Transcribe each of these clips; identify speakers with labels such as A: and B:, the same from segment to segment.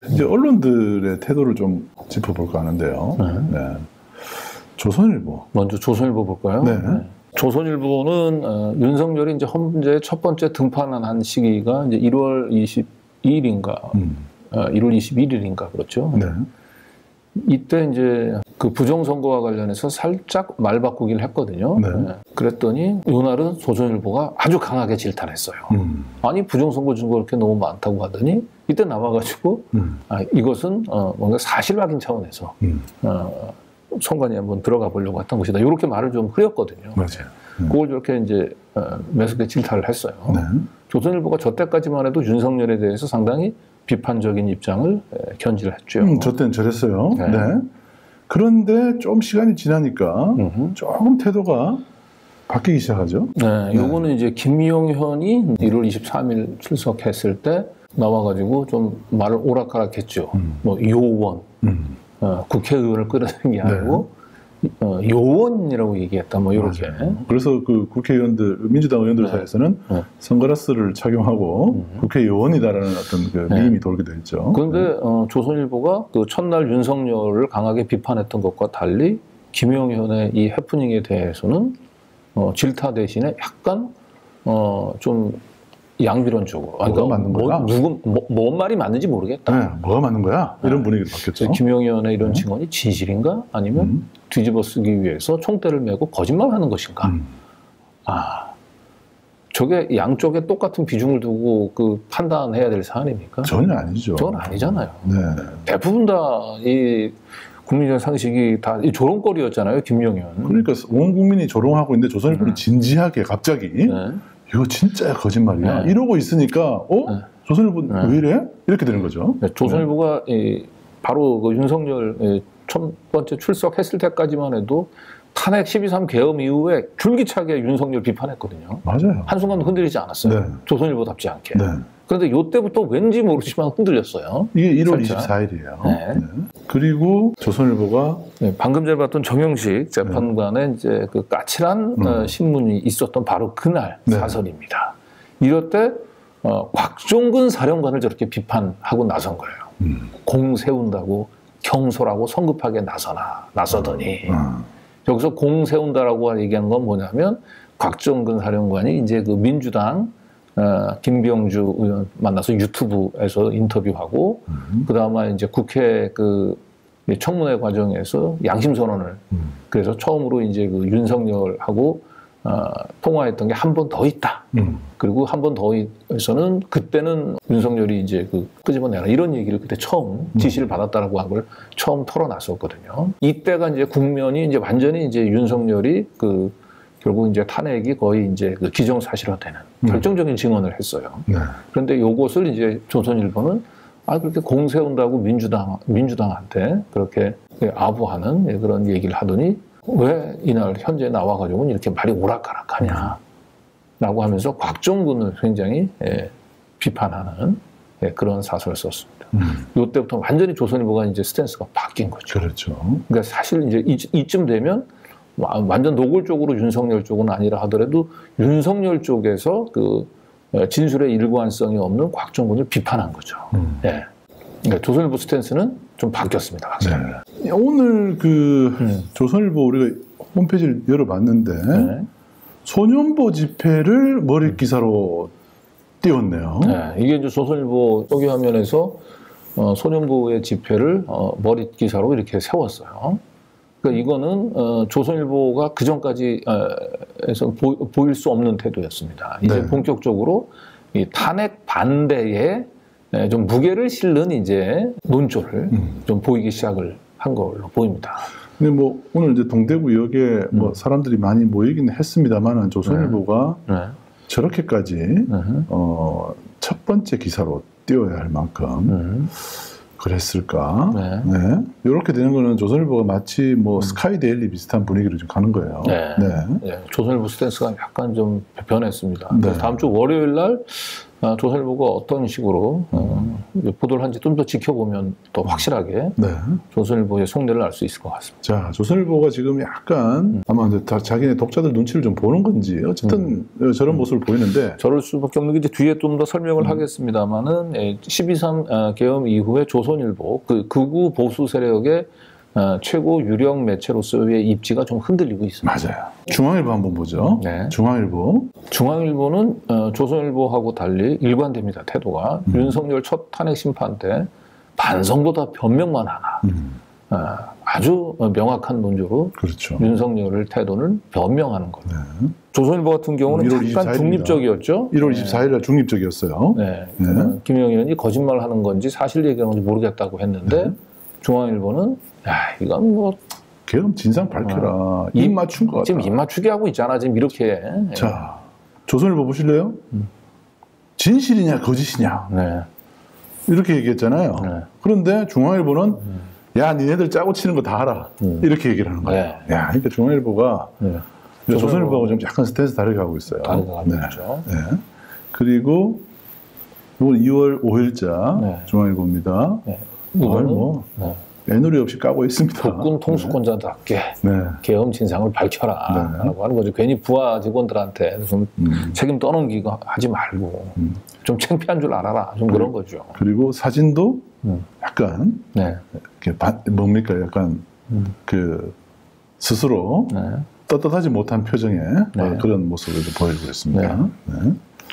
A: 이제 언론들의 태도를 좀 짚어볼까 하는데요. 네. 조선일보. 먼저
B: 조선일보 볼까요?
A: 네.
B: 조선일보는 윤석열이 이제 헌재에 첫 번째 등판한 시기가 이제 1월 22일인가, 1월 21일인가 그렇죠.
A: 네.
B: 이때 이제 그 부정선거와 관련해서 살짝 말 바꾸기를 했거든요.
A: 네.
B: 그랬더니 이날은 조선일보가 아주 강하게 질타했어요. 아니 부정선거 증거가 그렇게 너무 많다고 하더니 이때 나와가지고 이것은 뭔가 사실 확인 차원에서 선관위 한번 들어가 보려고 했던 것이다. 이렇게 말을 좀 흐렸거든요.
A: 맞아요.
B: 그걸 이렇게 이제 매섭게 질타를 했어요.
A: 네.
B: 조선일보가 저 때까지만 해도 윤석열에 대해서 상당히 비판적인 입장을 견지를 했죠.
A: 저 때는 저랬어요.
B: 네.
A: 네. 그런데 좀 시간이 지나니까 조금 태도가 바뀌기 시작하죠.
B: 네, 요거는 이제 김용현이 1월 23일 출석했을 때 나와가지고 좀 말을 오락가락했죠. 뭐 요원, 국회의원을 끌어내는 게 아니고 요원이라고 얘기했다. 뭐 이렇게.
A: 그래서 그 국회의원들, 민주당 의원들 사이에서는 선글라스를 착용하고 국회의원이다라는 어떤 그 밈이 돌기도 했죠.
B: 그런데 조선일보가 그 첫날 윤석열을 강하게 비판했던 것과 달리 김용현의 이 해프닝에 대해서는 질타 대신에 약간 좀 양비론적으로.
A: 뭐가 맞는 거야?
B: 뭔 말이 맞는지 모르겠다.
A: 네, 뭐가 맞는 거야? 이런 분위기로 바뀌었죠.
B: 김용현의 이런 증언이 진실인가? 아니면 뒤집어 쓰기 위해서 총대를 메고 거짓말하는 것인가? 저게 양쪽에 똑같은 비중을 두고 그 판단해야 될 사안입니까?
A: 전혀 아니죠.
B: 저건 아니잖아요.
A: 네.
B: 대부분 다 이 국민적 상식이 다 이 조롱거리였잖아요, 김용현.
A: 그러니까 온 국민이 조롱하고 있는데 조선일보는 진지하게 갑자기 이거 진짜야 거짓말이야 이러고 있으니까 조선일보는 왜 이래? 이렇게 되는 거죠.
B: 조선일보가 바로 그 윤석열 첫 번째 출석했을 때까지만 해도 탄핵 12.3 계엄 이후에 줄기차게 윤석열 비판했거든요.
A: 맞아요.
B: 한순간도 흔들리지 않았어요.
A: 네.
B: 조선일보답지 않게.
A: 네.
B: 그런데 요때부터 왠지 모르지만 흔들렸어요.
A: 이게 1월
B: 살짝.
A: 24일이에요.
B: 네.
A: 네. 그리고 조선일보가
B: 방금 전에 봤던 정영식 재판관의 이제 그 까칠한 신문이 있었던 바로 그날 사설입니다. 이럴 때 곽종근 사령관을 저렇게 비판하고 나선 거예요. 공 세운다고 경솔하고 성급하게 나서더니 여기서 공 세운다라고 얘기한 건 뭐냐면 곽종근 사령관이 이제 그 민주당 김병주 의원 만나서 유튜브에서 인터뷰하고 그다음에 이제 국회 그 청문회 과정에서 양심 선언을 그래서 처음으로 이제 그 윤석열하고 통화했던 게 한 번 더 있다. 그리고 한 번 더에서는 그때는 윤석열이 이제 그 끄집어내라 이런 얘기를 그때 처음 지시를 받았다라고 한 걸 처음 털어놨었거든요. 이때가 이제 국면이 이제 완전히 이제 윤석열이 그 결국 이제 탄핵이 거의 이제 그 기정사실화되는 결정적인 증언을 했어요.
A: 네.
B: 그런데 요것을 이제 조선일보는 그렇게 공 세운다고 민주당한테 그렇게 아부하는 그런 얘기를 하더니 왜 이날 현재 나와가지고는 이렇게 말이 오락가락하냐 라고 하면서 곽종근을 굉장히 비판하는 그런 사설을 썼습니다. 이때부터 완전히 조선일보가 이제 스탠스가 바뀐 거죠.
A: 그렇죠.
B: 그러니까 사실 이제 이쯤 되면 완전 노골적으로 윤석열 쪽은 아니라 하더라도 윤석열 쪽에서 그 진술의 일관성이 없는 곽종근을 비판한 거죠. 네. 그러니까 조선일보 스탠스는 좀 바뀌었습니다. 확실히.
A: 네. 오늘 그 조선일보 우리가 홈페이지를 열어봤는데 소년보 집회를 머릿 기사로 띄웠네요.
B: 네. 이게 이제 조선일보 여기 화면에서 소년보의 집회를 머릿 기사로 이렇게 세웠어요. 그러니까 이거는 조선일보가 그 전까지 에서 보일 수 없는 태도였습니다. 이제 본격적으로 이 탄핵 반대에 좀 무게를 실는 이제 논조를 좀 보이기 시작을 한 걸로 보입니다.
A: 근데 뭐 오늘 이제 동대구역에 뭐 사람들이 많이 모이긴 했습니다만 조선일보가 저렇게까지 첫 번째 기사로 띄워야 할 만큼 그랬을까? 네. 이렇게 되는 거는 조선일보가 마치 뭐 스카이데일리 비슷한 분위기로 좀 가는 거예요.
B: 네. 조선일보 스탠스가 약간 좀 변했습니다. 다음 주 월요일 날 조선일보가 어떤 식으로 보도를 한지 좀 더 지켜보면 더 확실하게
A: 네.
B: 조선일보의 속내를 알 수 있을 것 같습니다.
A: 자, 조선일보가 지금 약간 아마 이제 자기네 독자들 눈치를 좀 보는 건지 어쨌든 저런 모습을 보이는데
B: 저럴 수밖에 없는 게 이제 뒤에 좀 더 설명을 하겠습니다만은 12.3 계엄 이후에 조선일보 그 극우 보수 세력의 최고 유력 매체로서의 입지가 좀 흔들리고 있습니다.
A: 맞아요. 중앙일보 한번 보죠.
B: 네.
A: 중앙일보는
B: 조선일보하고 달리 일관됩니다. 태도가 윤석열 첫 탄핵 심판 때 반성보다 변명만 하나 아주 명확한 논조로
A: 그렇죠.
B: 윤석열의 태도는 변명하는 거예요. 네. 조선일보 같은 경우는 약간
A: 24일입니다.
B: 중립적이었죠.
A: 1월 24일 날 중립적이었어요.
B: 네. 김영희 의원이 거짓말하는 건지 사실 얘기하는 건지 모르겠다고 했는데 중앙일보는 이건 뭐
A: 계엄 진상 밝혀라. 입 맞춘 것 같다.
B: 지금 입 맞추게 하고 있잖아. 지금 이렇게.
A: 자, 조선일보 보실래요? 진실이냐 거짓이냐.
B: 네.
A: 이렇게 얘기했잖아요.
B: 네.
A: 그런데 중앙일보는 야, 니네들 짜고 치는 거 다 알아. 이렇게 얘기를 하는 거예요.
B: 네.
A: 야, 그러니까 중앙일보가 조선일보하고 좀 약간 스탠스 다르게 하고 있어요.
B: 다르게 하고 있죠.
A: 네. 그리고 이건 2월 5일자 중앙일보입니다.
B: 네.
A: 이걸 뭐 애누리 없이 까고 있습니다.
B: 국군 통수권자답게 계엄 진상을 밝혀라 라고 하는 거죠. 괜히 부하 직원들한테 좀 책임 떠넘기고 하지 말고 좀 창피한 줄 알아라. 좀 그런 거죠.
A: 그리고 사진도 약간 뭡니까? 약간 그 스스로 떳떳하지 못한 표정의 그런 모습을 보여주고 있습니다.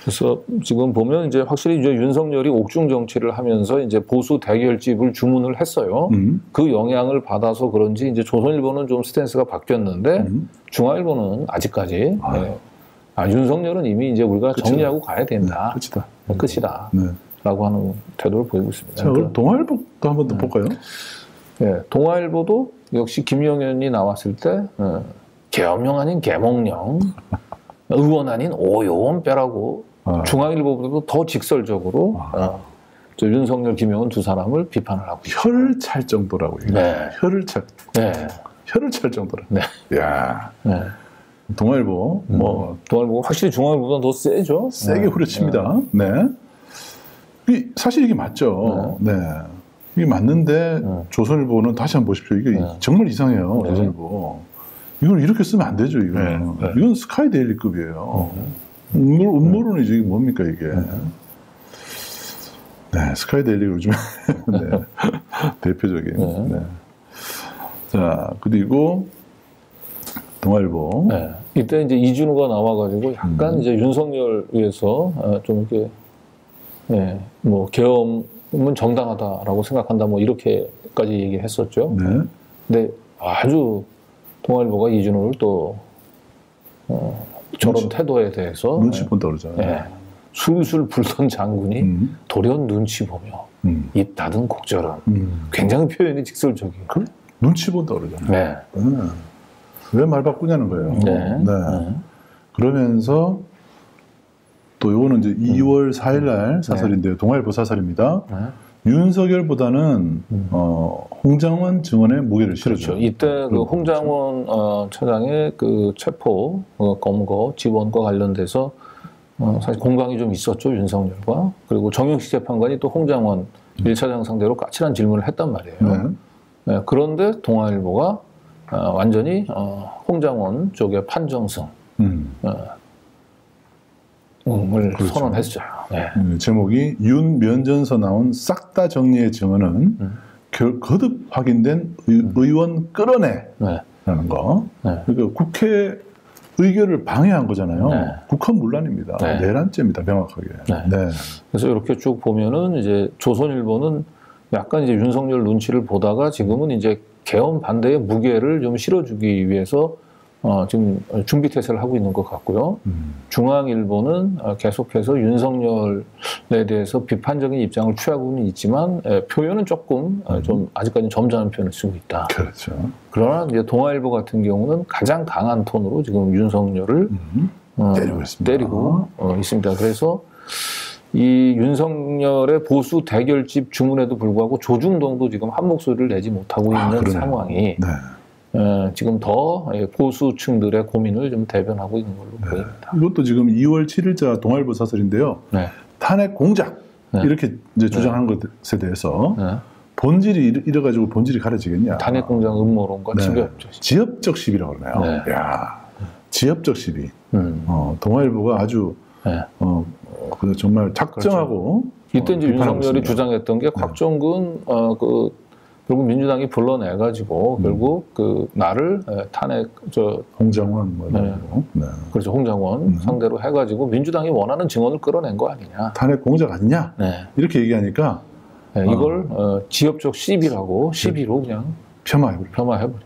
B: 그래서 지금 보면 이제 확실히 이제 윤석열이 옥중 정치를 하면서 이제 보수 대결집을 주문을 했어요. 그 영향을 받아서 그런지 이제 조선일보는 좀 스탠스가 바뀌었는데 중앙일보는 아직까지 윤석열은 이미 이제 우리가 끝이다. 정리하고 가야 된다. 끝이다. 라고 하는 태도를 보이고 있습니다.
A: 자, 그럼 동아일보도 한번 더 볼까요?
B: 네, 동아일보도 역시 김영현이 나왔을 때 계엄령 아닌 계몽령, 의원 아닌 오요원 빼라고 중앙일보보다도 더 직설적으로 저 윤석열, 김영은 두 사람을 비판을 하고 있죠.
A: 혀를 찰 정도라고 얘기해요. 혀를 찰. 혀를 찰 정도라. 야. 동아일보
B: 동아일보가 확실히 중앙일보보다 더 세죠.
A: 세게 후려칩니다. 사실 이게 맞죠. 이게 맞는데 조선일보는 다시 한번 보십시오. 이게 정말 이상해요. 조선일보. 이걸 이렇게 쓰면 안 되죠. 이건 스카이데일리급이에요. 음모론이죠. 이게 뭡니까 이게. 스카이데일리 요즘 대표적인. 자, 그리고 동아일보.
B: 이때 이제 이준우가 나와가지고 약간 이제 윤석열 위해서 좀 이렇게 뭐 계엄은 정당하다라고 생각한다 뭐 이렇게까지 얘기했었죠. 근데 아주 동아일보가 이준우를 또 저런 태도에 대해서
A: 눈치 본다 그러잖아요.
B: 술술 불던 장군이 돌연 눈치 보며 입 닫은 곡절은 굉장히 표현이 직설적이에요.
A: 눈치 본다 그러잖아요. 왜 말 바꾸냐는 거예요. 그러면서 또 요거는 이제 2월 4일 날 사설인데요. 동아일보 사설입니다. 윤석열보다는 홍장원 증언에 무게를 실어죠.
B: 그렇죠. 이때 그 홍장원 차장의 그 체포 검거 지원과 관련돼서 사실 공방이 좀 있었죠. 윤석열과. 그리고 정영식 재판관이 또 홍장원 1차장 상대로 까칠한 질문을 했단 말이에요. 그런데 동아일보가 완전히 홍장원 쪽의 판정승 을 선언했어요.
A: 제목이 윤 면전서 나온 싹 다 정리의 증언은 거듭 확인된 의원 끌어내라는 거. 그러니까 국회 의결을 방해한 거잖아요. 국헌문란입니다. 내란죄입니다. 명확하게.
B: 그래서 이렇게 쭉 보면은 이제 조선일보는 약간 이제 윤석열 눈치를 보다가 지금은 이제 계엄 반대의 무게를 좀 실어주기 위해서 지금 준비 태세를 하고 있는 것 같고요. 중앙일보는 계속해서 윤석열에 대해서 비판적인 입장을 취하고는 있지만 표현은 조금 좀 아직까지는 점잖은 표현을 쓰고 있다.
A: 그렇죠.
B: 그러나 이제 동아일보 같은 경우는 가장 강한 톤으로 지금 윤석열을 때리고 있습니다. 그래서 이 윤석열의 보수 대결집 주문에도 불구하고 조중동도 지금 한 목소리를 내지 못하고 있는 상황이 지금 더 보수층들의 고민을 좀 대변하고 있는 걸로 보입니다.
A: 이것도 지금 2월 7일자 동아일보 사설인데요. 탄핵 공작 이렇게 이제 주장하는 것에 대해서 본질이 이래가지고 본질이 가려지겠냐?
B: 탄핵 공작 음모론과
A: 지역적 시비라고 그러네요. 야, 지역적 시비. 동아일보가 아주 정말 작정하고.
B: 그렇죠. 이때 이제 윤석열이 주장했던 게 곽종근 결국 민주당이 불러내가지고 결국 나를 탄핵
A: 홍장원
B: 그렇죠, 홍장원 상대로 해가지고 민주당이 원하는 증언을 끌어낸 거 아니냐.
A: 탄핵 공작 아니냐? 이렇게 얘기하니까
B: 이걸 지역적 시비로 그냥 폄하해버려.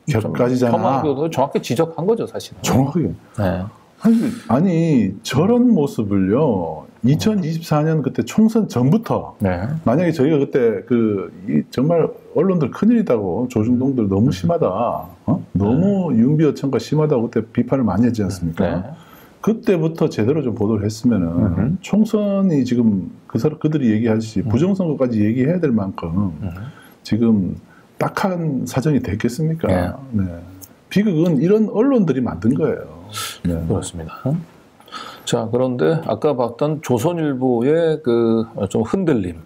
A: 격가지잖아.
B: 폄하도 정확히 지적한 거죠, 사실은.
A: 정확하게. 아니 저런 모습을요. 2024년 그때 총선 전부터 만약에 저희가 그때 정말 언론들 큰일이다고 조중동들 너무 심하다, 너무 윤비어천가 심하다고 그때 비판을 많이 했지 않습니까? 그때부터 제대로 좀 보도를 했으면은 총선이 지금 그들이 얘기하듯이 부정선거까지 얘기해야 될 만큼 지금 딱한 사정이 됐겠습니까? 비극은 이런 언론들이 만든 거예요.
B: 그렇습니다. 자, 그런데 아까 봤던 조선일보의 좀 흔들림.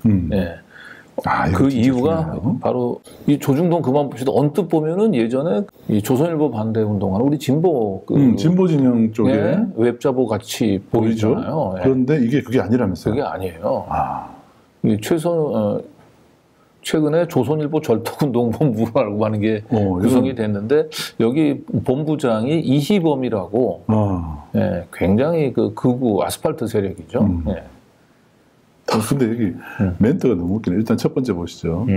B: 그 이유가 중요해요. 바로 이 조중동 그만 봅시다. 언뜻 보면은 예전에 이 조선일보 반대 운동하는 우리 진보
A: 진보 진영 쪽에
B: 웹자보 같이 보이잖아요.
A: 그런데 이게 그게 아니라면서요?
B: 그게 아니에요. 최근에 조선일보 절도운동본부라고 하는 게 구성이 됐는데 여기 본부장이 이희범이라고 굉장히 극우 아스팔트 세력이죠.
A: 근데 여기 멘트가 너무 웃기네. 일단 첫 번째 보시죠.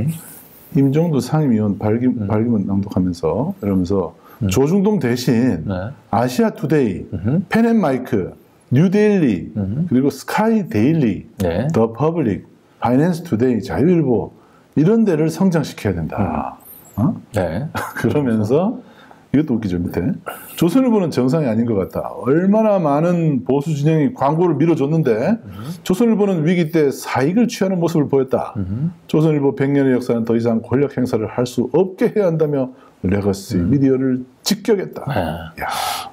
A: 임종두 상임위원 발기문 낭독하면서 이러면서 조중동 대신 아시아투데이, 펜앤마이크, 뉴데일리, 그리고 스카이데일리, 더 퍼블릭, 파이낸스투데이, 자유일보 이런 데를 성장시켜야 된다. 그러면서 이것도 웃기죠. 밑에 조선일보는 정상이 아닌 것 같다. 얼마나 많은 보수 진영이 광고를 밀어줬는데 조선일보는 위기 때 사익을 취하는 모습을 보였다. 조선일보 100년의 역사는 더 이상 권력 행사를 할 수 없게 해야 한다며 레거시 미디어를 직격했다.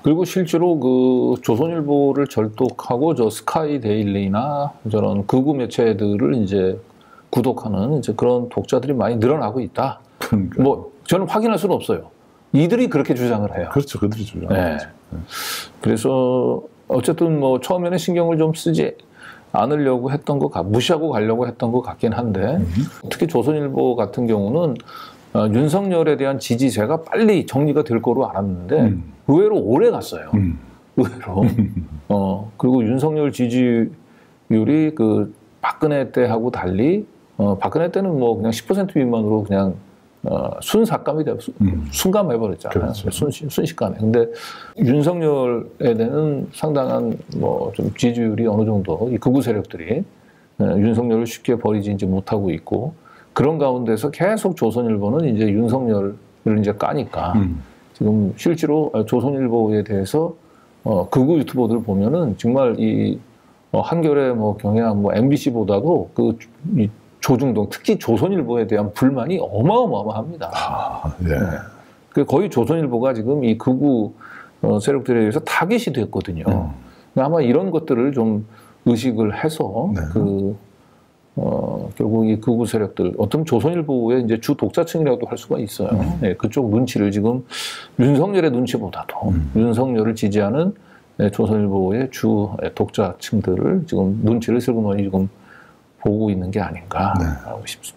B: 그리고 실제로 조선일보를 절독하고 스카이데일리나 저런 극우 매체들을 이제 구독하는 그런 독자들이 많이 늘어나고 있다. 뭐 저는 확인할 수는 없어요. 이들이 그렇게 주장을 해요.
A: 그렇죠, 그들이 주장하죠.
B: 그래서 어쨌든 처음에는 신경을 좀 쓰지 않으려고 했던 무시하고 가려고 했던 것 같긴 한데 특히 조선일보 같은 경우는 윤석열에 대한 지지세가 빨리 정리가 될 거로 알았는데 의외로 오래 갔어요. 의외로. 그리고 윤석열 지지율이 박근혜 때하고 달리 박근혜 때는 그냥 10% 미만으로 그냥 순삭감이 되고 순감해버렸잖아요. 그렇죠. 순식간에. 근데 윤석열에 대한 상당한 좀 지지율이 어느 정도 이 극우 세력들이 윤석열을 쉽게 버리지 못하고 있고 그런 가운데서 계속 조선일보는 이제 윤석열을 이제 까니까 지금 실제로 조선일보에 대해서 극우 유튜버들 보면은 정말 이 한겨레 경향 MBC보다도 이 조중동 특히 조선일보에 대한 불만이 어마어마합니다. 거의 조선일보가 지금 이 극우 세력들에 의해서 타깃이 됐거든요. 아마 이런 것들을 좀 의식을 해서 결국 이 극우 세력들 어떤 조선일보의 이제 주 독자층이라고도 할 수가 있어요. 그쪽 눈치를 지금 윤석열의 눈치보다도 윤석열을 지지하는 조선일보의 주 독자층들을 지금 눈치를 슬그머니 지금 보고 있는 게 아닌가 하고 싶습니다.